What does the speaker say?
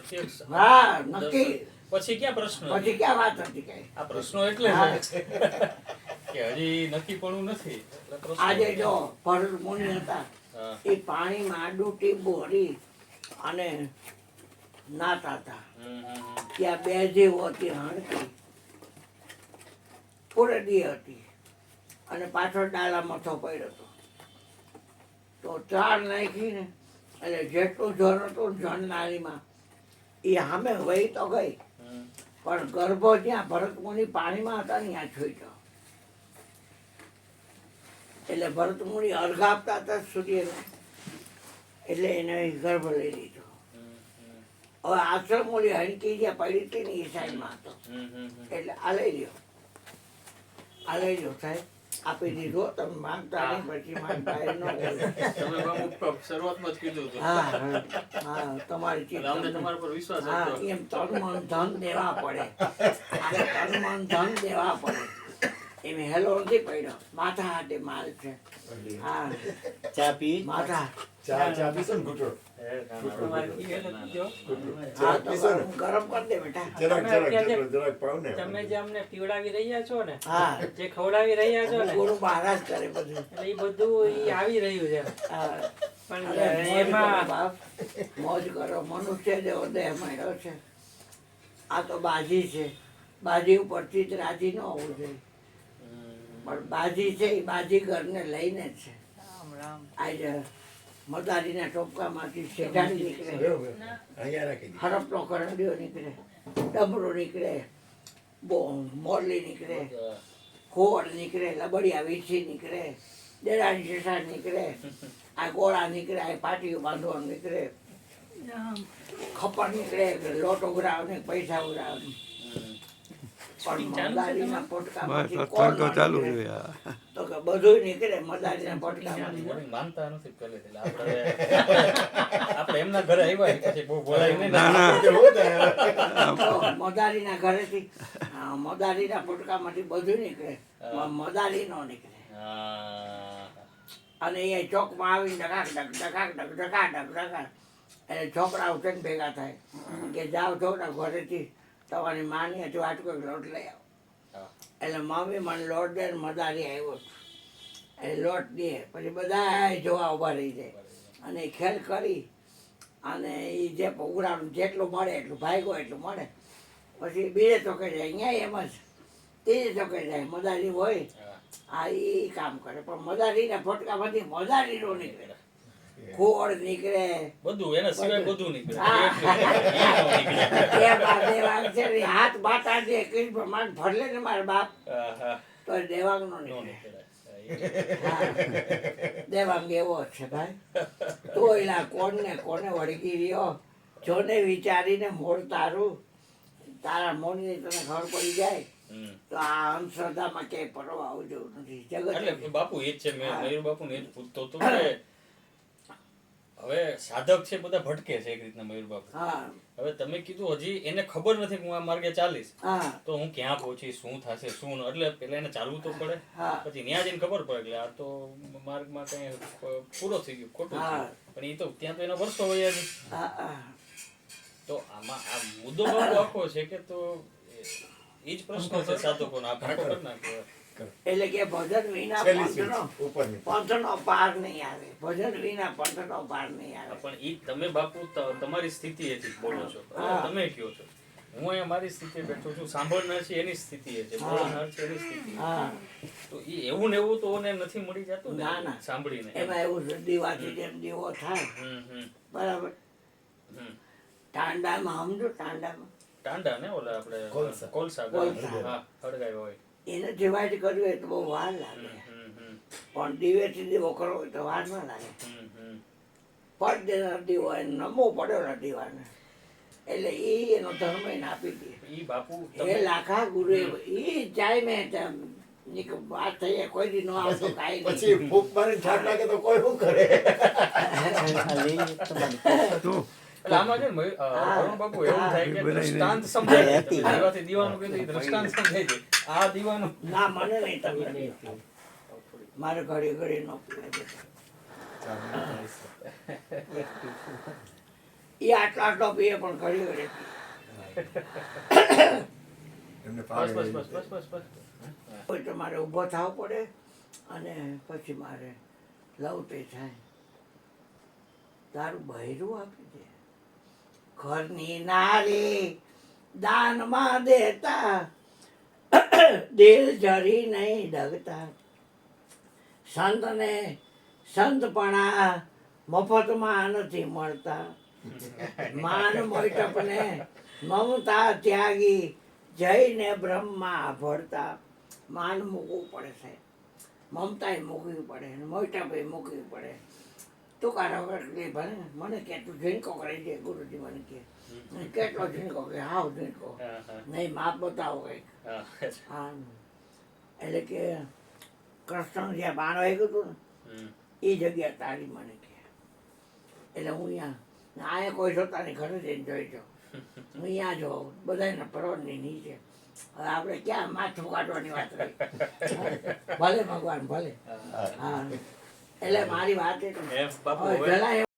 પ્રત્યક્ષ હા નક્કી. પછી ક્યાં પ્રશ્ન પછી ક્યાં વાત હતી કઈ? આ પ્રશ્નો એટલે છે કે હજી નક્કી પણ નથી એટલે પ્રશ્નો. આજે જો ભરત મુનિ હતા હા. એ પાણીમાં આડું ટીબું હરી અને નાતા હતા. ત્યાં બે જેવો હતી હણકી પૂરડી હતી અને પાછળ ડાલા મથો પડ્યો હતો. તો ચાર નાખીને એટલે જેટલું જળ હતું જળ નાળીમાં એ સામે વહી તો ગઈ પણ ગર્ભો જ્યાં ભરત મુનિ પાણીમાં હતા ને ત્યાં જોઈ ગયો. એટલે ભરત મુનિ અર્ઘ આપતા હતા સૂર્યને એટલે એને ગર્ભ લઈ લીધો. હવે આશ્રમ ઓલી હણકી જ્યાં પડી હતી ને એ સાઈડમાં હતો એટલે આ લઈ લ્યો સાહેબ આપી દીધો. તમે માંગતા નહીં પછી માંગતા ન તમે બાપુ શરૂઆતમાં જ કીધું હતું. હા તમારી ચીજ અમને તમારા પર વિશ્વાસ હા હતો. એમ તન મન ધન દેવા પડે. આને તન મન ધન દેવા પડે. એમ હેલો નથી પડ્યો. માથા હાથે માલ છે. હા ચા પી માથા ચા પીશો ને ઘૂંટો? હા તો ગરમ કરી દે બેટા. જરાક પાવ ને. તમે જે અમને પીવડાવી રહ્યા છો ને, હા જે ખવડાવી રહ્યા છો ને, ગુરુ મહારાજ કરે બધું. એટલે એ બધું ઈ આવી રહ્યું છે. હા. પણ અરે મોજ કરો એમાં બાપ. મોજ કરો. મનુષ્ય જેવો દેહ મળ્યો છે. આ તો બાજી છે. બાજી ઉપરથી જ રાજી ન હોવું જોઈએ. પણ બાજી છે એ બાજીગરને લઈને જ છે. આજે મદારીના ટોપકામાંથી શેઢાડી નીકળે, અહીંયા રાખી દે. હરપનો કરંડિયો નીકળે, ડમરો નીકળે, મોરલી નીકળે, ખોળ નીકળે, લબડિયા વીછી નીકળે, દેરાણી શેષા નીકળે, આ ગોળા નીકળે, આ પાટીઓ બાંધવાનું નીકળે, ખપર નીકળે, લોટ ઉઘરાવને પૈસા ઉઘરાવને. પણ મદારીના પોટકામાંથી કોણ ચાલુ નીકળે? છે તો કે બધું નીકળે મદારીના પોટકામાંથી. મને માનતા નથી પહેલેથી. એટલે આપણે એમના ઘરે આવ્યા પછી બહુ બોલાય નહીં. તો મદારીના ઘરેથી મદારીના પોટકામાંથી બધું નીકળે, મદારી નો નીકળે. અને એ ચોકમાં આવીને ડકાક ડક ડકાક ડક ડકા ડક ડકા એટલે છોકરાઓ થઈને ભેગા થાય કે જાઓ છો ને ઘરેથી તમારી માની હજુ આટકો લોટ લઈ આવો. એટલે મમ્મી મને લોટ દે ને મદારી આવ્યો એટલે લોટ દે પછી બધા જોવા ઊભા રહી જાય અને એ ખેલ કરી અને એ જે ઉઘરાણું જેટલું મળે એટલું ભાગ્યો એટલું મળે. પછી બીજે ચોકે જાય અહીંયા એમ જ ત્રીજે ચોકે જાય મદારી હોય. હા એ કામ કરે પણ મદારીના ફટકામાંથી મદારી નો નીકળે, ખોળ નીકળે, બધું એના સિવાય બધું નીકળે. હાથ બાટા દે કઈ પ્રમાણ ભરલે ને મારા બાપ તો દેવાંગ નો નીકળે. દેવાંગ એવો જ છે ભાઈ. તો એલા કોને વળગી રહ્યો જોને વિચારીને મોડ તારું તારા મોડની તને ખબર પડી જાય તો આ અંધશ્રદ્ધામાં ક્યાંય પરવા આવું જેવું નથી જગત. એટલે બાપુ એ જ છે. મેં મયુર બાપુ ને એ જ પૂછતો હતો કે હવે સાધક છે બધા ભટકે છે એક રીતના મયુર બાપુ. હા હવે તમે કીધું હજી એને ખબર નથી કે હું આ માર્ગે ચાલીશ હા તો હું ક્યાં પહોંચીશ, શું થશે શું ન. એટલે પેલા એને ચાલવું તો પડે. હા પછી ત્યાં જઈને ખબર પડે એટલે આ તો માર્ગમાં કઈ પૂરો થઈ ગયો, ખોટું હા. થયું. પણ એ તો ત્યાં તો એના વર્ષો વયા છે. હા હા તો આમાં આ મુદ્દો બહુ આખો છે કે તો એ જ પ્રશ્ન છે સાધકોનો. આ ભાગો કરી નાખ્યો. એટલે કે ભજન વિના પંથનો પાર નહીં આવે. ભજન વિના પંથનો પાર નહીં આવે. પણ ઈ તમે બાપુ તમારી સ્થિતિ એથી બોલો છો. હા. તમે કયો છો હું અહીંયા મારી સ્થિતિ બેઠો છું, સાંભળનાર છે એની સ્થિતિ એ છે, બોલનાર છે એની સ્થિતિ. હા તો ઈ એવું ને એવું તો ઓને નથી મળી જતું ને ના, ના. સાંભળીને. એમાં એવું છે દીવાથી જેમ દીવો થાય બરાબર. ટાંડામાં સમજો ટાંડામાં ટાંડા ને ઓલા આપણે કોલસા. કોલસા કોલસા. હા હળગાવ્યો હોય. એને ડિવાઈડ કર્યું હોય તો બહુ વાર લાગે પણ દીવેથી દીવો કરવો હોય તો વાર ના લાગે. પડ દેનાર દીવો એને નમવો પડ્યો દીવાને એટલે એ એનો ધર્મ એને આપી દે. ઈ બાપુ એ લાખા ગુરુ એ જાય મેં વાત થઈ કોઈ દી ન આવતો કાંઈ નહીં. પછી ફૂંક મારીને છાટ લાગે તો કોઈ શું કરે? એટલે આમાં છે ને અરુણ બાપુ એવું થાય કે દૃષ્ટાંત સમજાય જાય. દીવાથી દીવાનું કીધું ઈ દૃષ્ટાંત સમજાય જાય. આ દીવાનું ના મને નહીં તમે મારે ઘડી ઘડી ન પીવાય. એ આટલો પીએ પણ ઘડી ઘડી એમને બસ ફાવે બસ બસ બસ બસ બસ કોઈ તમારે ઊભો થવું પડે અને પછી મારે લવ તે થાય તારું બહેરું આપી દે ઘરની નારી દાનમાં દેતા દિલ જરી નહીં ડગતા સંતને સંતપણા મફતમાં નથી મળતા માન મોટપને મમતા ત્યાગી જઈને બ્રહ્મા ભળતા માન મૂકવું પડે છે મમતાએ મૂકવી પડે અને મોટપે મૂકવી પડે તું કાઢો ભલે મને કે તું ઝીણકો કરી દે ગુરુજી મને કે કેટલો ઝીણકો કે હાવ ઝીણકો નહીં માપ બતાવો કંઈક હા એટલે કે કૃષ્ણ જ્યાં બાણ વાગ્યું હતું ને એ જગ્યા તારી મને કે એટલે હું અહીંયા કોઈ જોતાની ઘરે જઈને જોઈ જાઉં હું અહીંયા જોઉં બધાના પર્વતની નીચે હવે આપણે ક્યાં માથું કાઢવાની વાત રહી ભલે ભગવાન ભલે હા એટલે મારી વાત એટલી એમ બાપુ હવે જલાય